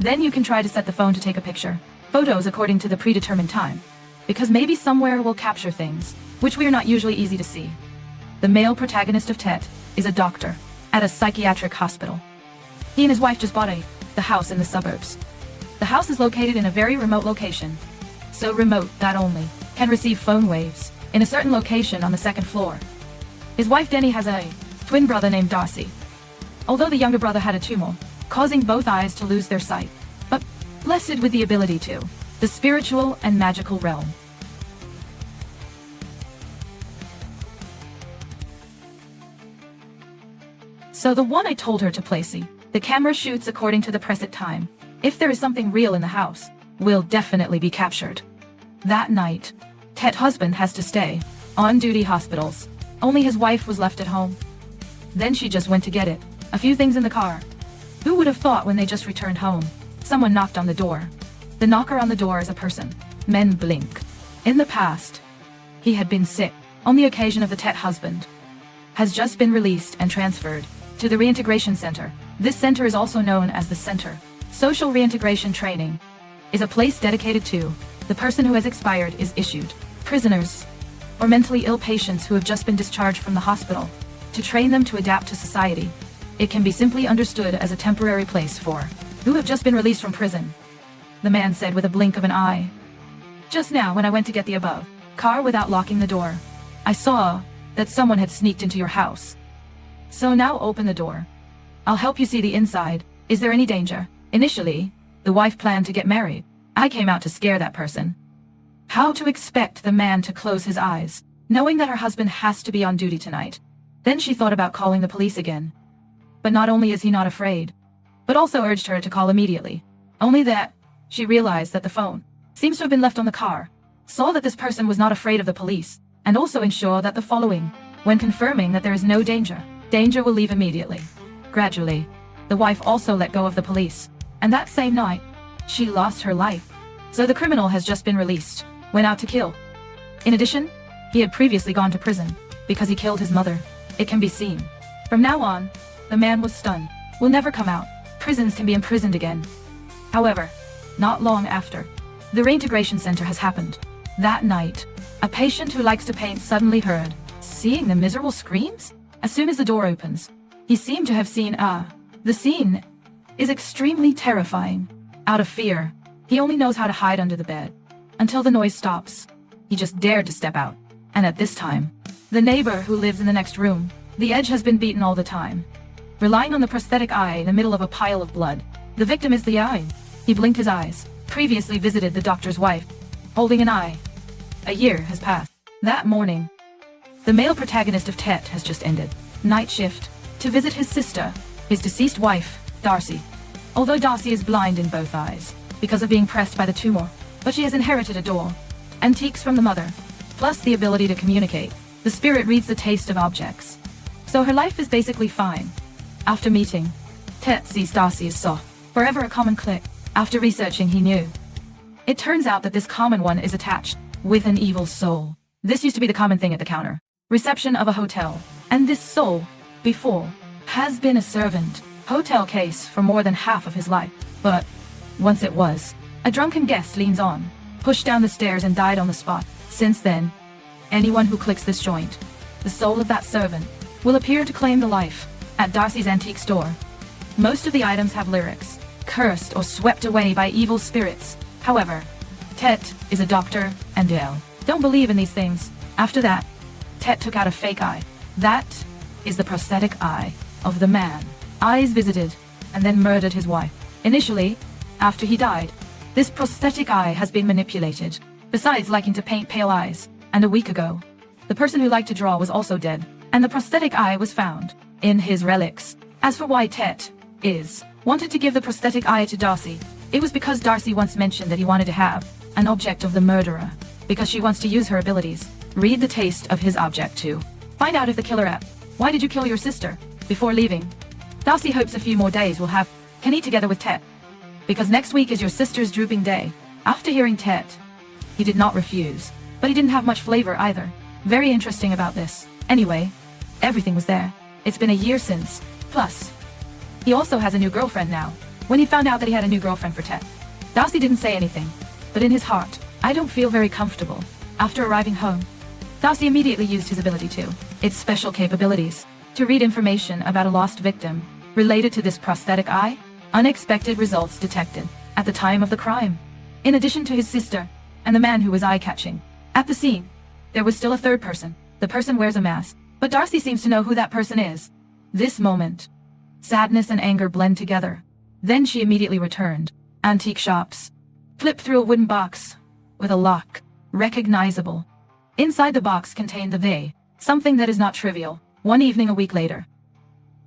Then you can try to set the phone to take a picture. Photos according to the predetermined time. Because maybe somewhere we'll capture things, which we are not usually easy to see. The male protagonist of Tet is a doctor at a psychiatric hospital. He and his wife just bought the house in the suburbs. The house is located in a very remote location. So remote that only can receive phone waves in a certain location on the second floor. His wife Denny has a twin brother named Darcy. Although the younger brother had a tumor, causing both eyes to lose their sight, but blessed with the ability to the spiritual and magical realm. So the one I told her to placey, the camera shoots according to the preset time. If there is something real in the house, will definitely be captured. That night, Tet husband has to stay on duty hospitals. Only his wife was left at home. Then she just went to get it. A few things in the car. Who would have thought when they just returned home? Someone knocked on the door. The knocker on the door is a person. Men blink. In the past, he had been sick. On the occasion of the Tet husband, has just been released and transferred to the reintegration center. This center is also known as the Center. Social reintegration training is a place dedicated to the person who has expired is issued. Prisoners or mentally ill patients who have just been discharged from the hospital to train them to adapt to society. It can be simply understood as a temporary place for who have just been released from prison. The man said with a blink of an eye. Just now when I went to get the above car without locking the door, I saw that someone had sneaked into your house. So now open the door. I'll help you see the inside. Is there any danger? Initially, the wife planned to get married. I came out to scare that person. How to expect the man to close his eyes, knowing that her husband has to be on duty tonight. Then she thought about calling the police again. But not only is he not afraid, but also urged her to call immediately. Only that, she realized that the phone seems to have been left on the car, saw that this person was not afraid of the police, and also ensure that the following, when confirming that there is no danger, danger will leave immediately. Gradually, the wife also let go of the police, and that same night, she lost her life. So the criminal has just been released, went out to kill. In addition, he had previously gone to prison, because he killed his mother. It can be seen. From now on, the man was stunned, will never come out. Prisons can be imprisoned again. However, not long after, the reintegration center has happened. That night, a patient who likes to paint suddenly heard, seeing the miserable screams? As soon as the door opens, he seemed to have seen the scene is extremely terrifying. Out of fear, he only knows how to hide under the bed. Until the noise stops, he just dared to step out. And at this time, the neighbor who lives in the next room, the edge has been beaten all the time. Relying on the prosthetic eye in the middle of a pile of blood. The victim is the eye. He blinked his eyes, previously visited the doctor's wife, holding an eye. A year has passed. That morning, the male protagonist of Tet has just ended night shift to visit his sister, his deceased wife, Darcy. Although Darcy is blind in both eyes because of being pressed by the tumor, but she has inherited a door, antiques from the mother, plus the ability to communicate. The spirit reads the taste of objects. So her life is basically fine. After meeting, Tet sees Darcy as soft, forever a common clique. After researching he knew. It turns out that this common one is attached with an evil soul. This used to be the common thing at the counter. Reception of a hotel. And this soul, before, has been a servant. Hotel case for more than half of his life. But, once it was, a drunken guest leans on, pushed down the stairs and died on the spot. Since then, anyone who clicks this joint, the soul of that servant, will appear to claim the life at Darcy's antique store. Most of the items have lyrics, cursed or swept away by evil spirits. However, Tet is a doctor and don't believe in these things. After that, Tet took out a fake eye. That is the prosthetic eye of the man. Eyes visited and then murdered his wife. Initially, after he died, this prosthetic eye has been manipulated. Besides liking to paint pale eyes, and a week ago, the person who liked to draw was also dead, and the prosthetic eye was found in his relics. As for why Tet wanted to give the prosthetic eye to Darcy, it was because Darcy once mentioned that he wanted to have an object of the murderer, because she wants to use her abilities. Read the taste of his object too. Find out if the killer app. Why did you kill your sister? Before leaving, Darcy hopes a few more days will can eat together with Tet, because next week is your sister's drooping day. After hearing Tet, he did not refuse, but he didn't have much flavor either. Very interesting about this. Anyway, everything was there. It's been a year since. Plus, he also has a new girlfriend now. when he found out that he had a new girlfriend for Ted. Darcy didn't say anything, but in his heart, I don't feel very comfortable. After arriving home, Darcy immediately used his ability its special capabilities, to read information about a lost victim related to this prosthetic eye. Unexpected results detected at the time of the crime. In addition to his sister and the man who was eye-catching at the scene, there was still a third person. The person wears a mask, but Darcy seems to know who that person is. This moment, sadness and anger blend together. Then she immediately returned. Antique shops. Flipped through a wooden box with a lock. Recognizable. Inside the box contained the they, something that is not trivial. One evening a week later,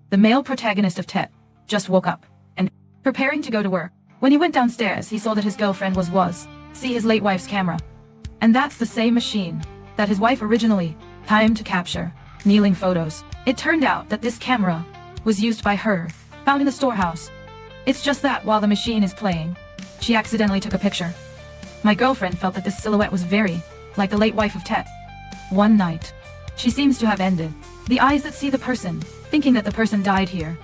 the male protagonist of Ted just woke up and preparing to go to work. When he went downstairs, he saw that his girlfriend was see his late wife's camera. And that's the same machine that his wife originally timed to capture kneeling photos. It turned out that this camera was used by her, found in the storehouse. It's just that while the machine is playing, she accidentally took a picture. My girlfriend felt that this silhouette was very like the late wife of Ted. One night, she seems to have ended. The eyes that see the person, thinking that the person died here.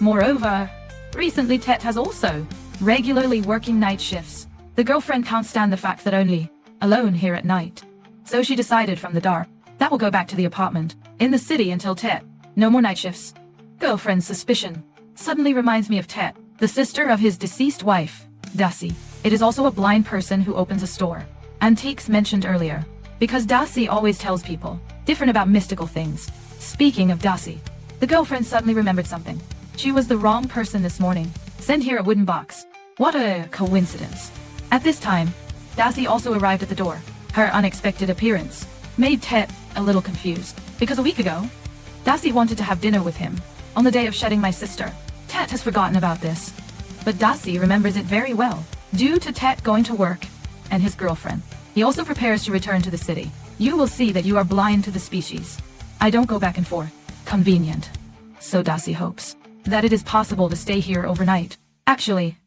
Moreover, recently Ted has also regularly working night shifts. The girlfriend can't stand the fact that only alone here at night. So she decided from the dark that will go back to the apartment in the city until Ted. No more night shifts. Girlfriend's suspicion suddenly reminds me of Ted, the sister of his deceased wife, Darcy. It is also a blind person who opens a store. Antiques mentioned earlier, because Darcy always tells people different about mystical things. Speaking of Darcy, the girlfriend suddenly remembered something. She was the wrong person this morning. Sent here a wooden box. What a coincidence. At this time, Darcy also arrived at the door. Her unexpected appearance made Ted a little confused, because a week ago, Darcy wanted to have dinner with him on the day of shedding my sister. Ted has forgotten about this, but Darcy remembers it very well, due to Ted going to work and his girlfriend. He also prepares to return to the city. You will see that you are blind to the species. I don't go back and forth. Convenient. So Darcy hopes that it is possible to stay here overnight. Actually,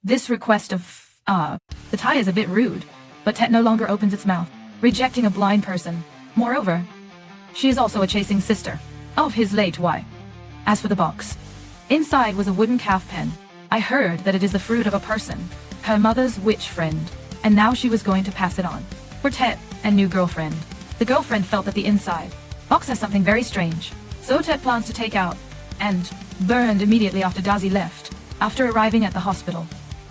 this request of, the tie is a bit rude, but Ted no longer opens its mouth, rejecting a blind person. Moreover, she is also a chasing sister of his late wife. As for the box, inside was a wooden calf pen. I heard that it is the fruit of a person, her mother's witch friend, and now she was going to pass it on. For Ted and new girlfriend. The girlfriend felt that the inside box has something very strange, so Ted plans to take out and burned immediately after Darcy left. After arriving at the hospital,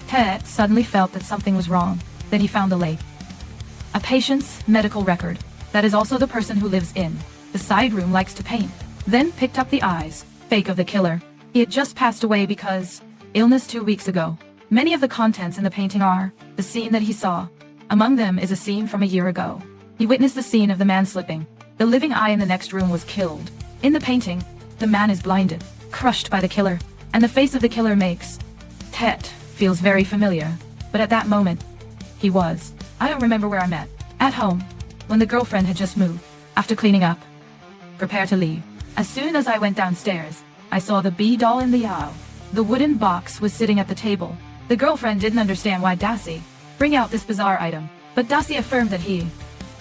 Ted suddenly felt that something was wrong. Then he found a patient's medical record. That is also the person who lives in the side room likes to paint. Then picked up the eyes, fake of the killer. He had just passed away because illness 2 weeks ago. Many of the contents in the painting are the scene that he saw. Among them is a scene from a year ago. He witnessed the scene of the man slipping. The living eye in the next room was killed. In the painting, the man is blinded, crushed by the killer, and the face of the killer makes Ted feels very familiar. But at that moment, I don't remember where I'm at home, when the girlfriend had just moved. After cleaning up, prepare to leave. As soon as I went downstairs, I saw the bee doll in the aisle. The wooden box was sitting at the table. The girlfriend didn't understand why Darcy bring out this bizarre item, but Darcy affirmed that he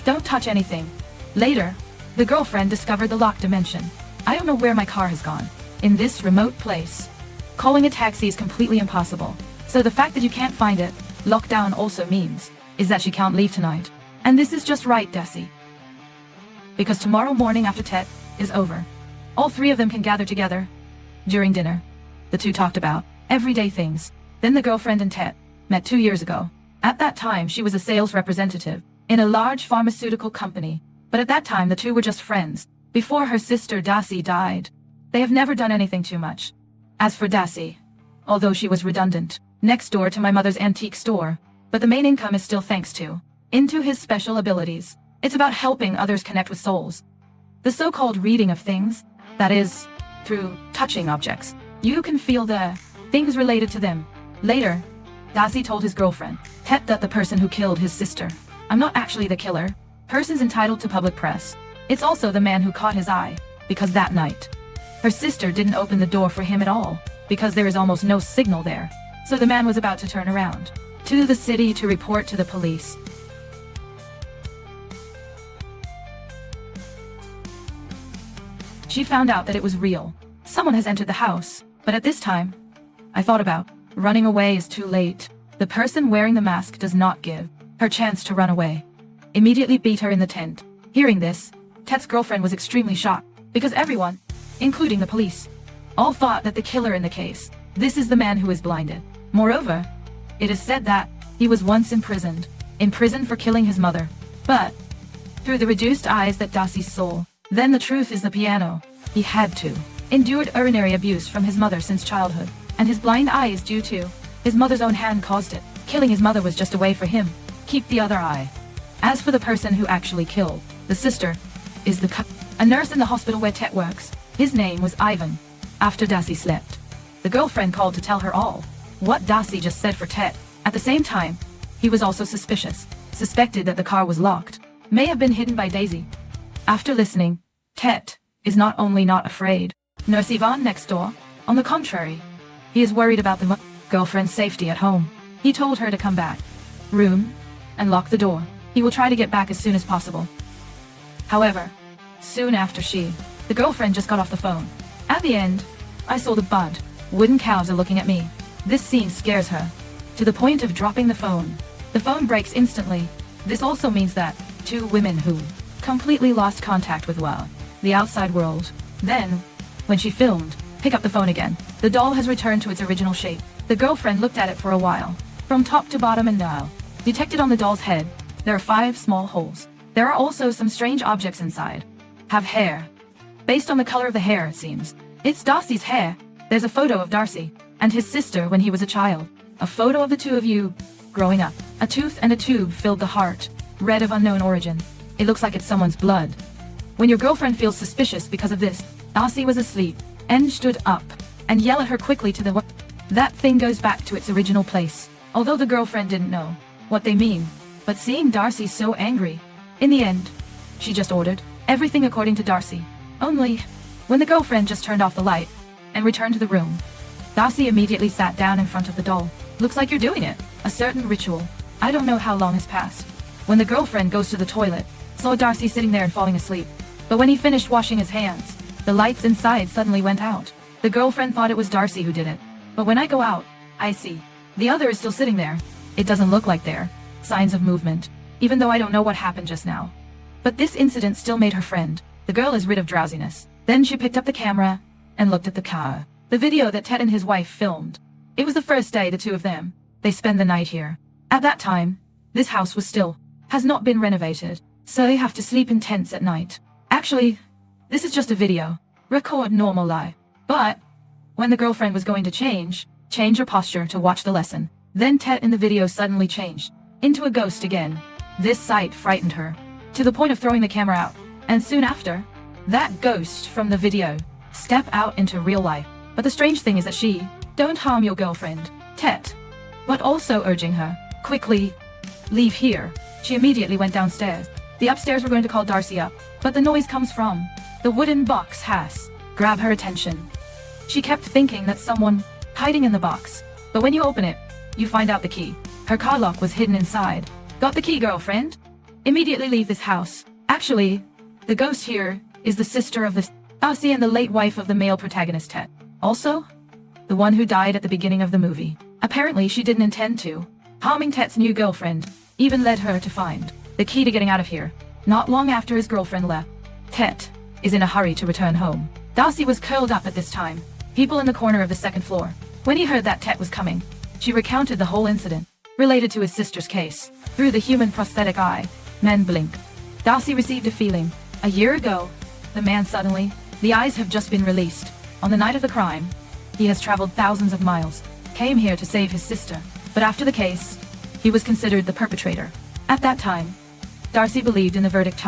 don't touch anything. Later, the girlfriend discovered the locked dimension. I don't know where my car has gone. In this remote place, calling a taxi is completely impossible. So the fact that you can't find it, lockdown also means, is that she can't leave tonight. And this is just right, Darcy. Because tomorrow morning after Ted is over, all three of them can gather together. During dinner, the two talked about everyday things. Then the girlfriend and Ted met 2 years ago. At that time, she was a sales representative in a large pharmaceutical company. But at that time, the two were just friends. Before her sister Darcy died, they have never done anything too much. As for Darcy, although she was redundant, next door to my mother's antique store, but the main income is still thanks to into his special abilities. It's about helping others connect with souls. The so-called reading of things, that is, through touching objects. You can feel the things related to them. Later, Darcy told his girlfriend, Ted, that the person who killed his sister, I'm not actually the killer. Person's entitled to public press. It's also the man who caught his eye, because that night, her sister didn't open the door for him at all, because there is almost no signal there. So the man was about to turn around to the city to report to the police. She found out that it was real. Someone has entered the house, but at this time, I thought about Running away is too late. The person wearing the mask does not give her chance to run away. Immediately beat her in the tent. Hearing this, Tet's girlfriend was extremely shocked, because everyone, including the police, all thought that the killer in the case, this is the man who is blinded. Moreover, it is said that he was once imprisoned for killing his mother. But through the reduced eyes that Darcy saw, then the truth is the piano. He had to endured urinary abuse from his mother since childhood, and his blind eye is due to his mother's own hand caused it. Killing his mother was just a way for him keep the other eye. As for the person who actually killed the sister, is a nurse in the hospital where Tet works. His name was Ivan. After Darcy slept, the girlfriend called to tell her all what Darcy just said for Tet. At the same time, he was also suspected that the car was locked, may have been hidden by Daisy. After listening, Tet is not only not afraid, Nurse Ivan next door, on the contrary, he is worried about the girlfriend's safety at home. He told her to come back room and lock the door. He will try to get back as soon as possible. However, soon after the girlfriend just got off the phone. At the end, I saw the wooden cows are looking at me. This scene scares her to the point of dropping the phone. The phone breaks instantly. This also means that two women who completely lost contact with the outside world. Then, when she filmed, pick up the phone again. The doll has returned to its original shape. The girlfriend looked at it for a while, from top to bottom, and now detected on the doll's head, there are 5 small holes. There are also some strange objects inside. Have hair. Based on the color of the hair, it seems it's Darcy's hair. There's a photo of Darcy and his sister when he was a child. A photo of the two of you growing up. A tooth and a tube filled the heart, red of unknown origin. It looks like it's someone's blood. When your girlfriend feels suspicious because of this, Darcy was asleep and stood up and yelled at her quickly to the that thing goes back to its original place. Although the girlfriend didn't know what they mean, but seeing Darcy so angry, in the end, she just ordered everything according to Darcy. Only, when the girlfriend just turned off the light and returned to the room, Darcy immediately sat down in front of the doll. Looks like you're doing it. A certain ritual. I don't know how long has passed. When the girlfriend goes to the toilet, saw Darcy sitting there and falling asleep. But when he finished washing his hands, the lights inside suddenly went out. The girlfriend thought it was Darcy who did it. But when I go out, I see the other is still sitting there. It doesn't look like there signs of movement, even though I don't know what happened just now. But this incident still made her friend. The girl is rid of drowsiness. Then she picked up the camera and looked at the car. The video that Ted and his wife filmed. It was the first day the two of them, they spend the night here. At that time, this house has not been renovated, so they have to sleep in tents at night. Actually, this is just a video. Record normal life. But when the girlfriend was going to change her posture to watch the lesson, then Ted in the video suddenly changed into a ghost again. This sight frightened her to the point of throwing the camera out. And soon after, that ghost from the video stepped out into real life. But the strange thing is that she don't harm your girlfriend, Tet, but also urging her, quickly, leave here. She immediately went downstairs. The upstairs were going to call Darcy up, but the noise comes from the wooden box has grabbed her attention. She kept thinking that someone hiding in the box, but when you open it, you find out the key. Her car lock was hidden inside. Got the key, girlfriend? Immediately leave this house. Actually, the ghost here is the sister of this Darcy and the late wife of the male protagonist, Tet. Also, the one who died at the beginning of the movie. Apparently, she didn't intend to. Harming Tet's new girlfriend even led her to find the key to getting out of here. Not long after his girlfriend left, Tet is in a hurry to return home. Darcy was curled up at this time, people in the corner of the second floor. When he heard that Tet was coming, she recounted the whole incident related to his sister's case. Through the human prosthetic eye, men blink. Darcy received a feeling. A year ago, the man suddenly, the eyes have just been released. On the night of the crime, he has traveled thousands of miles, came here to save his sister. But after the case, he was considered the perpetrator. At that time, Darcy believed in the verdict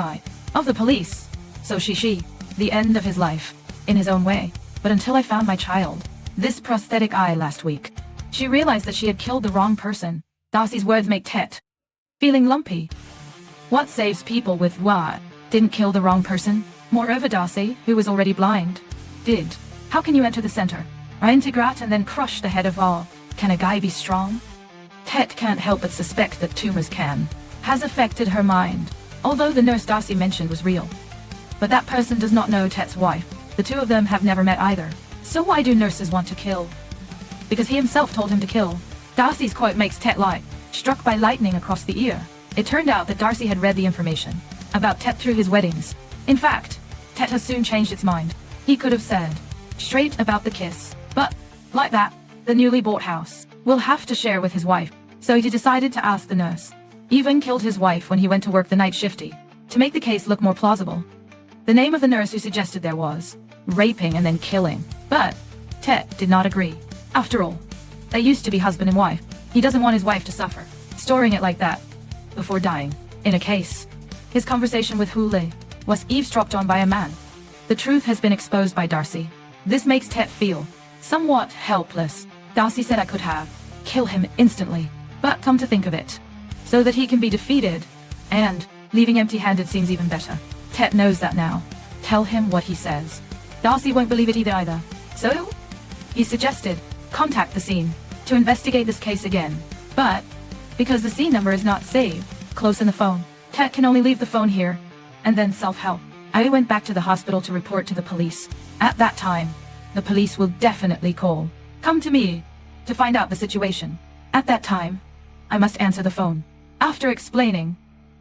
of the police. So she, the end of his life, in his own way. But until I found my child, this prosthetic eye last week, she realized that she had killed the wrong person. Darcy's words make Tet feeling lumpy. What saves people with what? Didn't kill the wrong person? Moreover, Darcy, who was already blind, did. How can you enter the center, reintegrate and then crush the head of all? Can a guy be strong? Tet can't help but suspect that tumors has affected her mind. Although the nurse Darcy mentioned was real. But that person does not know Tet's wife. The two of them have never met either. So why do nurses want to kill because he himself told him to kill. Darcy's quote makes Tet lie, struck by lightning across the ear. It turned out that Darcy had read the information about Tet through his weddings. In fact, Tet has soon changed its mind. He could have said straight about the kiss, but like that, the newly bought house will have to share with his wife. So he decided to ask the nurse. Even killed his wife when he went to work the night shifty, to make the case look more plausible. The name of the nurse who suggested there was raping and then killing, but Tet did not agree. After all, they used to be husband and wife. He doesn't want his wife to suffer, storing it like that, before dying. In a case, his conversation with Hu Li was eavesdropped on by a man. The truth has been exposed by Darcy. This makes Tet feel somewhat helpless. Darcy said I could kill him instantly, but come to think of it, so that he can be defeated, and leaving empty-handed seems even better. Tet knows that now. Tell him what he says. Darcy won't believe it either. So, he suggested, contact the scene to investigate this case again. But, because the scene number is not saved close in the phone, Tet can only leave the phone here, and then self-help. I went back to the hospital to report to the police. At that time, the police will definitely come to me to find out the situation. At that time, I must answer the phone. After explaining,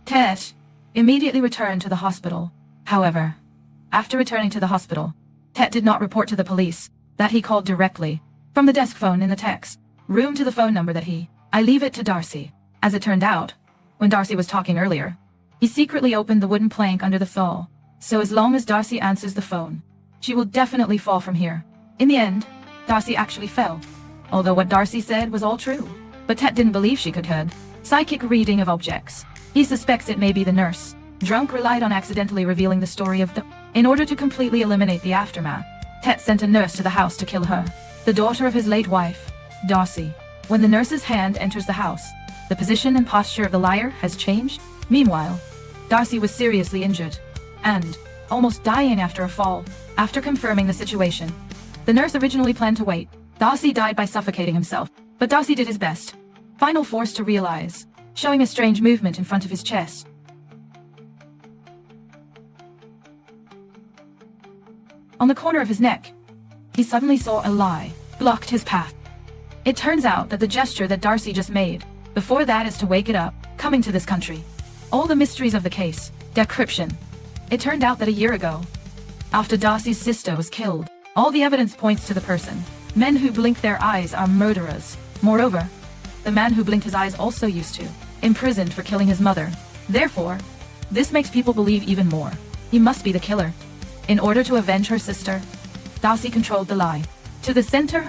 Tet immediately returned to the hospital. However, after returning to the hospital, Tet did not report to the police that he called directly from the desk phone in the text room to the phone number that I leave it to Darcy. As it turned out, when Darcy was talking earlier, he secretly opened the wooden plank under the thaw. So as long as Darcy answers the phone, she will definitely fall from here. In the end, Darcy actually fell, although what Darcy said was all true. But Tet didn't believe she could heard psychic reading of objects. He suspects it may be the nurse. Drunk relied on accidentally revealing the story of the... In order to completely eliminate the aftermath, Tet sent a nurse to the house to kill her, the daughter of his late wife, Darcy. When the nurse's hand enters the house, the position and posture of the liar has changed. Meanwhile, Darcy was seriously injured and almost dying after a fall. After confirming the situation, the nurse originally planned to wait. Darcy died by suffocating himself, but Darcy did his best. Final force to realize, showing a strange movement in front of his chest. On the corner of his neck, he suddenly saw a lie blocked his path. It turns out that the gesture that Darcy just made before that is to wake it up, coming to this country. All the mysteries of the case, decryption. It turned out that a year ago, after Darcy's sister was killed, all the evidence points to the person. Men who blink their eyes are murderers. Moreover, the man who blinked his eyes also used to imprisoned for killing his mother. Therefore, this makes people believe even more. He must be the killer. In order to avenge her sister, Darcy controlled the lie. To the center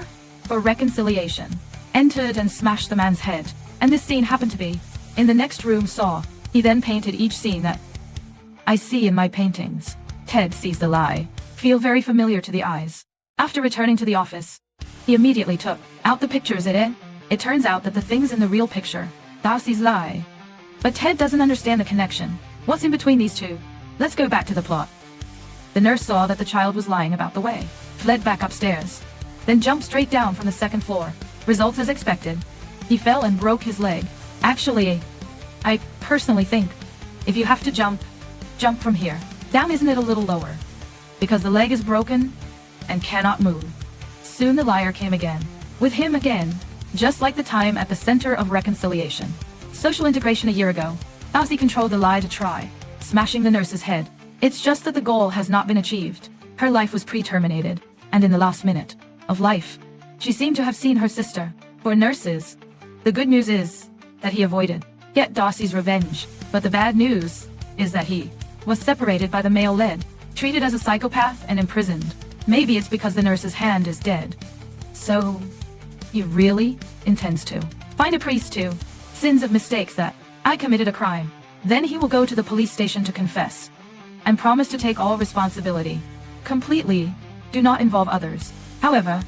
for reconciliation, entered and smashed the man's head. And this scene happened to be in the next room saw. He then painted each scene that I see in my paintings. Ted sees the lie. Feel very familiar to the eyes. After returning to the office, he immediately took out the pictures It turns out that the things in the real picture, Darcy's lie. But Ted doesn't understand the connection. What's in between these two? Let's go back to the plot. The nurse saw that the child was lying about the way, fled back upstairs, then jumped straight down from the second floor. Results as expected. He fell and broke his leg. Actually, I personally think, if you have to jump from here. Down, isn't it a little lower? Because the leg is broken and cannot move. Soon the liar came again. With him again, just like the time at the center of reconciliation. Social integration a year ago. Darcy controlled the lie to try smashing the nurse's head. It's just that the goal has not been achieved. Her life was pre-terminated, and in the last minute of life, she seemed to have seen her sister. For nurses, the good news is that he avoided get Darcy's revenge, but the bad news is that he was separated by the male lead, treated as a psychopath and imprisoned. Maybe it's because the nurse's hand is dead. So, he really intends to find a priest to sins of mistakes that I committed a crime. Then he will go to the police station to confess and promise to take all responsibility. Completely, do not involve others. However,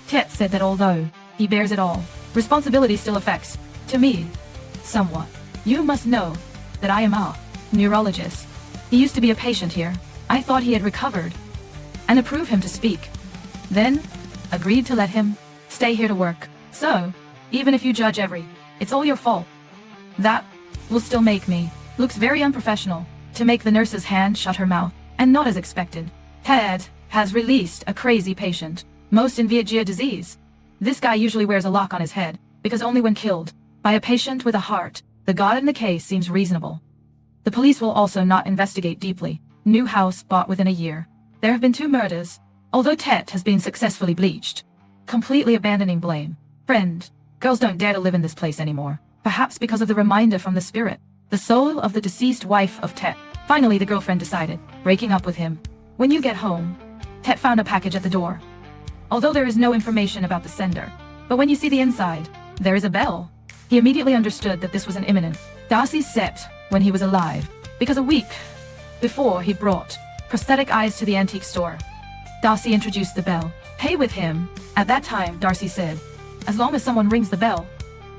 Tet said that although he bears it all, responsibility still affects, to me, somewhat. You must know that I am a neurologist. He used to be a patient here. I thought he had recovered and approve him to speak. Then, agreed to let him stay here to work. So, even if you judge it's all your fault. That will still make me looks very unprofessional to make the nurse's hand shut her mouth, and not as expected. Ted has released a crazy patient, most in Viagia disease. This guy usually wears a lock on his head, because only when killed by a patient with a heart, the god in the case seems reasonable. The police will also not investigate deeply. New house bought within a year. There have been 2 murders, although Tet has been successfully bleached. Completely abandoning blame. Friend, girls don't dare to live in this place anymore. Perhaps because of the reminder from the spirit, the soul of the deceased wife of Tet. Finally, the girlfriend decided, breaking up with him. When you get home, Tet found a package at the door. Although there is no information about the sender, but when you see the inside, there is a bell. He immediately understood that this was an imminent Darcy's set when he was alive, because a week before he brought prosthetic eyes to the antique store. Darcy introduced the bell. Pay with him. At that time, Darcy said, as long as someone rings the bell,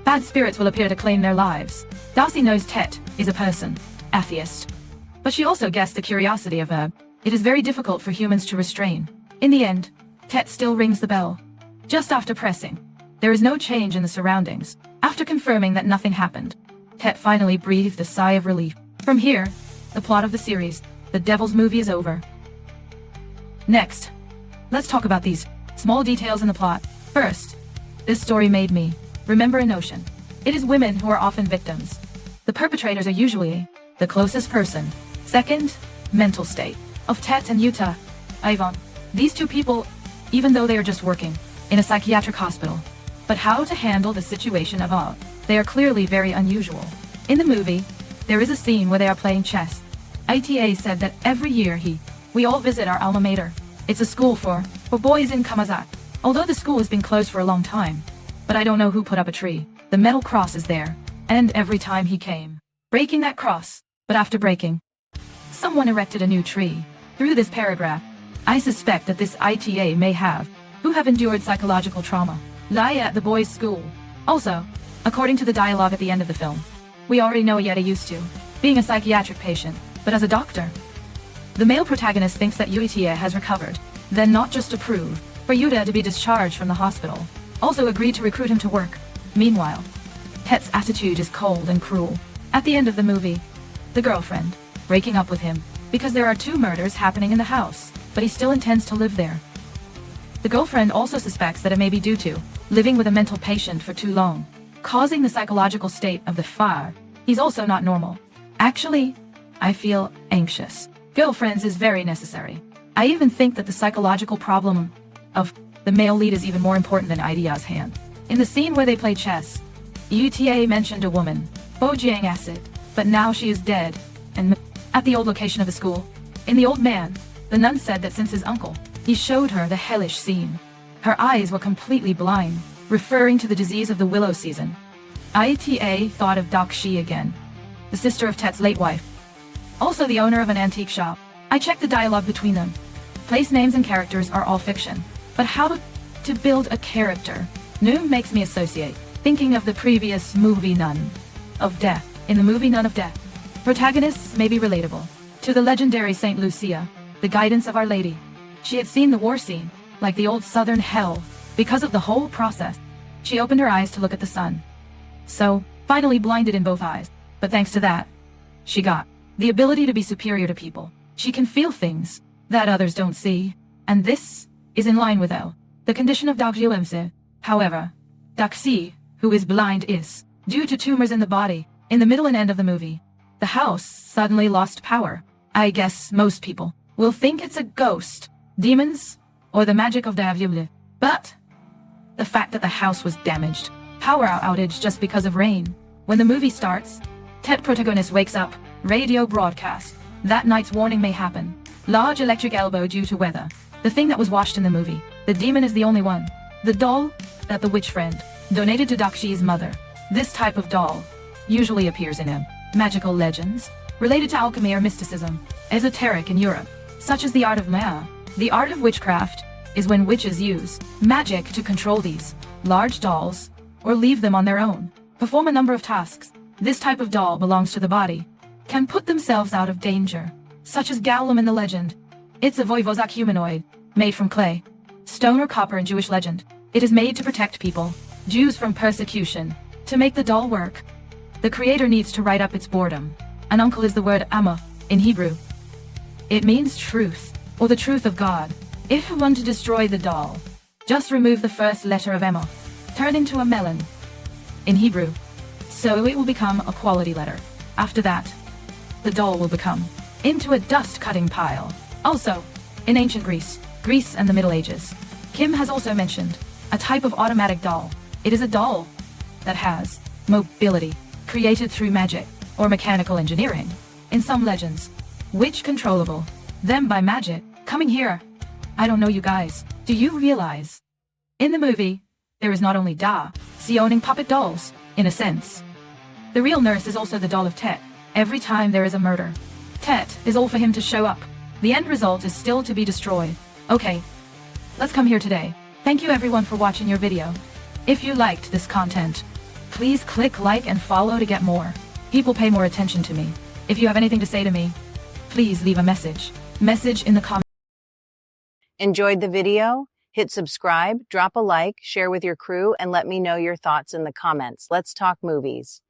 bad spirits will appear to claim their lives. Darcy knows Tet is a person, atheist. But she also guessed the curiosity of her. It is very difficult for humans to restrain. In the end, Tet still rings the bell. Just after pressing, there is no change in the surroundings. After confirming that nothing happened, Tet finally breathed a sigh of relief. From here, the plot of the series, The Devil's Movie, is over. Next, let's talk about these small details in the plot. First, this story made me remember a notion. It is women who are often victims. The perpetrators are usually the closest person. Second, mental state of Tet and Yuta. Ivan. These 2 people, even though they are just working in a psychiatric hospital, but how to handle the situation of all. They are clearly very unusual. In the movie, there is a scene where they are playing chess. ITA said that every year we all visit our alma mater. It's a school for boys in Kamazak. Although the school has been closed for a long time, but I don't know who put up a tree. The metal cross is there, and every time he came, breaking that cross, but after breaking, someone erected a new tree. Through this paragraph, I suspect that this ITA may have, who have endured psychological trauma, lie at the boys' school. Also, according to the dialogue at the end of the film, we already know Yeta used to being a psychiatric patient, but as a doctor. The male protagonist thinks that Yuta has recovered, then not just approved for Yuta to be discharged from the hospital, also agreed to recruit him to work. Meanwhile, Tet's attitude is cold and cruel. At the end of the movie, the girlfriend breaking up with him because there are 2 murders happening in the house, but he still intends to live there. The girlfriend also suspects that it may be due to living with a mental patient for too long, causing the psychological state of the fire. He's also not normal. Actually, I feel anxious. Girlfriends is very necessary. I even think that the psychological problem of the male lead is even more important than Idia's hand. In the scene where they play chess, Yuta mentioned a woman, Bojiang Acid, but now she is dead, and at the old location of the school, in The Old Man, the nun said that since his uncle, he showed her the hellish scene. Her eyes were completely blind, referring to the disease of the willow season. ITA thought of Dakshi again, the sister of Tet's late wife, also the owner of an antique shop. I checked the dialogue between them. Place names and characters are all fiction, but how to build a character new makes me associate, thinking of the previous movie Nun of Death. In the movie Nun of Death, protagonists may be relatable to the legendary Saint Lucia, the guidance of Our Lady. She had seen the war scene, like the old southern hell. Because of the whole process, she opened her eyes to look at the sun. So, finally blinded in both eyes, but thanks to that, she got the ability to be superior to people. She can feel things that others don't see, and this is in line with the condition of Dakshi. However, Daxi, who is blind, is due to tumors in the body. In the middle and end of the movie, the house suddenly lost power. I guess most people will think it's a ghost, demons, or the magic of Davyule. But the fact that the house was damaged, power outage just because of rain. When the movie starts, Tet protagonist wakes up, radio broadcast. That night's warning may happen. Large electric elbow due to weather. The thing that was washed in the movie. The demon is the only one. The doll that the witch friend donated to Dakshi's mother. This type of doll usually appears in magical legends related to alchemy or mysticism, esoteric in Europe, such as the art of Maya. The art of witchcraft is when witches use magic to control these large dolls or leave them on their own, perform a number of tasks. This type of doll belongs to the body, can put themselves out of danger, such as Gollum in the legend. It's a voivozak humanoid, made from clay, stone or copper in Jewish legend. It is made to protect people, Jews, from persecution. To make the doll work, the creator needs to write up its boredom. An uncle is the word Amma in Hebrew. It means truth, or the truth of God. If you want to destroy the doll, Just remove the first letter of Emma. Turn into a melon. In Hebrew. So it will become a quality letter. After that, the doll will become into a dust-cutting pile. Also, in ancient Greece and the Middle Ages, Kim has also mentioned a type of automatic doll. It is a doll that has mobility, created through magic or mechanical engineering. In some legends, which controllable them by magic. Coming here. I don't know you guys. Do you realize? In the movie, there is not only see owning puppet dolls, in a sense. The real nurse is also the doll of Tet. Every time there is a murder, Tet is all for him to show up. The end result is still to be destroyed. Okay, let's come here today. Thank you everyone for watching your video. If you liked this content, please click like and follow to get more. People pay more attention to me. If you have anything to say to me, please leave a message in the comments. Enjoyed the video? Hit subscribe, drop a like, share with your crew, and let me know your thoughts in the comments. Let's talk movies.